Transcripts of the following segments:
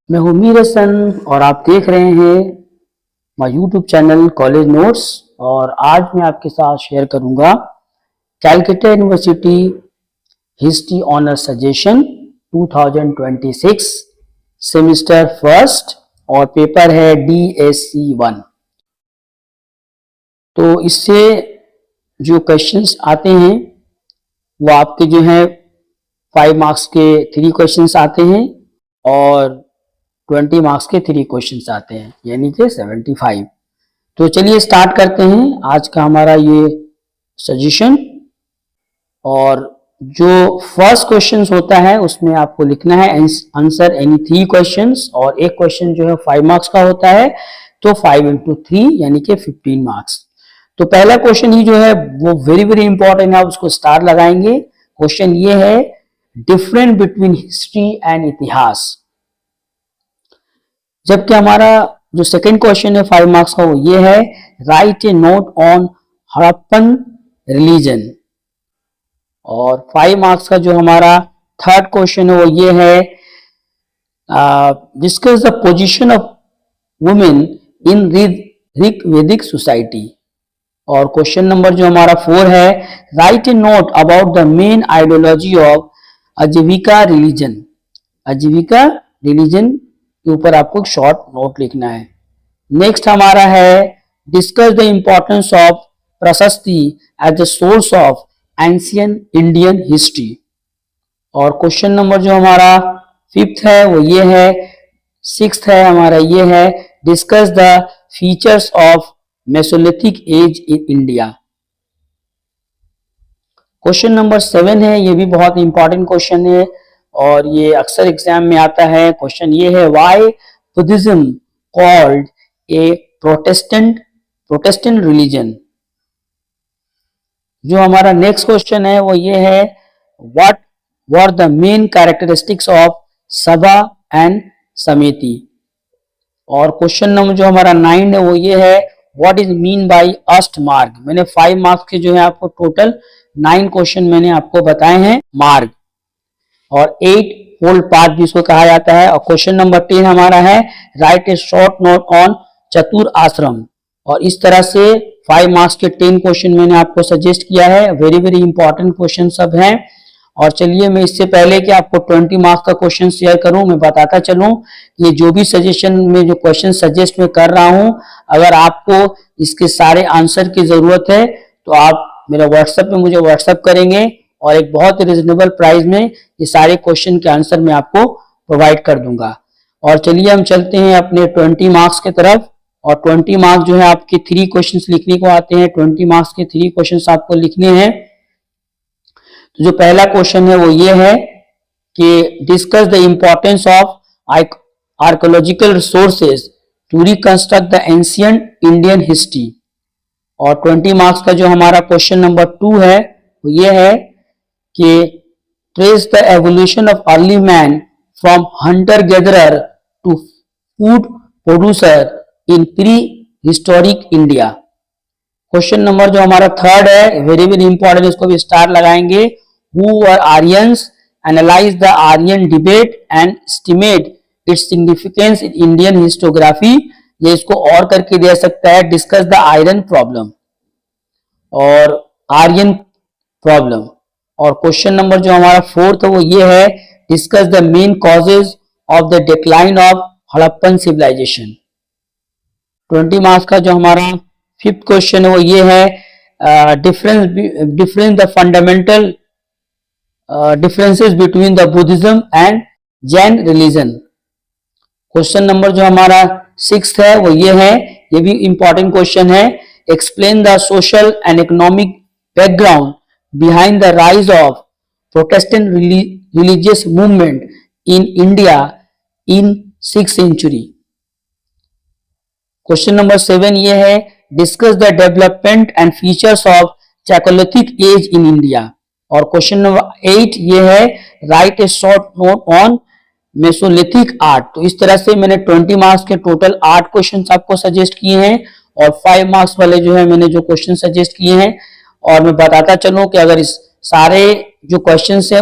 मैं हूं मीर हसन और आप देख रहे हैं my YouTube channel college notes. और आज मैं आपके साथ शेयर करूंगा Calcutta university history honour suggestion 2026 semester first और पेपर है DSC 1। तो इससे जो क्वेश्चंस आते हैं वो आपके जो है 5 मार्क्स के 3 क्वेश्चंस आते हैं और 20 मार्क्स के 3 क्वेश्चंस आते हैं, यानी कि 75। तो चलिए स्टार्ट करते हैं आज का हमारा ये सजेशन। और जो फर्स्ट क्वेश्चन होता है उसमें आपको लिखना है आंसर एनी 3 क्वेश्चंस, और एक क्वेश्चन जो है 5 मार्क्स का होता है, तो 5 into 3 यानी कि 15 मार्क्स। तो पहला क्वेश्चन ही जो है वो वेरी वेरी इंपॉर्टेंट है, उसको स्टार लगाएंगे। क्वेश्चन ये है, डिफरेंस बिटवीन हिस्ट्री एंड इतिहास। जबकि हमारा जो सेकंड क्वेश्चन है 5 मार्क्स का वो ये है, write A note on Harappan religion. और 5 मार्क्स का जो हमारा थर्ड क्वेश्चन है वो ये है, discuss the position of women in Rigvedic society. और क्वेश्चन नंबर जो हमारा 4 है, write A note about the main ideology of आजीविका रिलीजन। आजीविका रिलीजन के ऊपर आपको शॉर्ट नोट लिखना है। नेक्स्ट हमारा है, discuss the importance of prashasti as the source of ancient Indian history. और क्वेश्चन नंबर जो हमारा 5th है वो ये है, 6th है हमारा ये है, discuss the features of Mesolithic age in India. Question number 7 है, ये भी बहुत इंपॉर्टेंट क्वेश्चन है और ये अक्सर एग्जाम में आता है। क्वेश्चन ये है, why Buddhism called a Protestant religion. जो हमारा नेक्स्ट क्वेश्चन है वो ये है, what were the main characteristics of सभा एंड समिति। और क्वेश्चन नंबर जो हमारा 9 है वो ये है, व्हाट इज मीन बाय अष्टमार्ग। मैंने 5 मार्क्स के जो है आपको टोटल 9 क्वेश्चन मैंने आपको बताए हैं मार्ग, और 8 फोल्ड पाथ भी इसको कहा जाता है। और क्वेश्चन नंबर 10 हमारा है, write a short note on चतुर आश्रम। और इस तरह से 5 मार्क्स के 10 क्वेश्चन मैंने आपको सजेस्ट किया है। वेरी वेरी इंपॉर्टेंट क्वेश्चन सब हैं। और चलिए मैं इससे पहले कि आपको 20 मार्क्स का क्वेश्चन शेयर करूं, मैं बताता चलूं ये जो भी सजेशन में जो क्वेश्चन सजेस्ट मैं कर रहा हूं, अगर आपको इसके सारे आंसर की जरूरत है तो आप मेरा व्हाट्सएप पे मुझे व्हाट्सएप करेंगे और एक बहुत रिजनेबल प्राइस में ये सारे क्वेश्चन के आंसर मैं आपको प्रोवाइड कर दूंगा। और चलिए हम चलते हैं अपने 20 मार्क्स की तरफ। और 20 मार्क्स जो है आपके 3 क्वेश्चंस लिखने को आते हैं। 20 मार्क्स के 3 क्वेश्चंस आपको लिखने हैं। तो जो पहला क्वेश्चन है वो ये है कि discuss the importance of archaeological resources to reconstruct the ancient Indian history. और 20 मार्क्स का जो हमारा क्वेश्चन नंबर 2 है वो ये है कि trace the evolution of early man from hunter gatherer to food producer in prehistoric India. Question number जो हमारा 3rd है, वेरी वेरी इंपॉर्टेंट, इसको भी स्टार लगाएंगे। Who were Aryans, analyse the Aryan debate and estimate its significance in Indian historiography. ये इसको और करके दे सकता है, डिस्कस द आयरन प्रॉब्लम और आर्यन प्रॉब्लम। और क्वेश्चन नंबर जो हमारा 4th है वो ये है, discuss the main causes of the decline of Harappan civilisation. 20 marks का जो हमारा 5th क्वेश्चन है वो ये है, difference the fundamental differences between the Buddhism and Jain religion. Question number जो हमारा 6th है वो ये है, ये भी इंपॉर्टेंट क्वेश्चन है, explain the social and economic background behind the rise of protestant religious movement in India in 6th century. Question number 7 ये है, discuss the development and features of chalcolithic age in India. और question number 8 ये है, write a short note on mesolithic art. तो इस तरह से मैंने 20 मार्क्स के टोटल 8 क्वेश्चन आपको सजेस्ट किए हैं और 5 मार्क्स वाले जो है मैंने जो क्वेश्चन सजेस्ट किए हैं। और मैं बताता चलूं कि अगर इस सारे जो क्वेश्चन हैं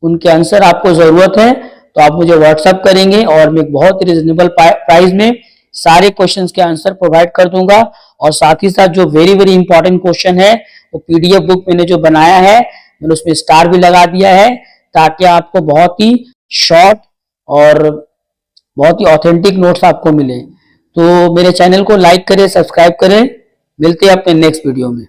उनके आंसर आपको जरूरत है तो आप मुझे व्हाट्सअप करेंगे और मैं बहुत ही रिजनेबल प्राइस में सारे क्वेश्चंस के आंसर प्रोवाइड कर दूंगा। और साथ ही साथ जो वेरी वेरी इंपॉर्टेंट क्वेश्चन है वो पीडीएफ बुक मैंने जो बनाया है मैंने उसमें स्टार भी लगा दिया है, ताकि आपको बहुत ही शॉर्ट और बहुत ही ऑथेंटिक नोट्स आपको मिले। तो मेरे चैनल को लाइक करें, सब्सक्राइब करें। मिलते हैं अपने नेक्स्ट वीडियो में।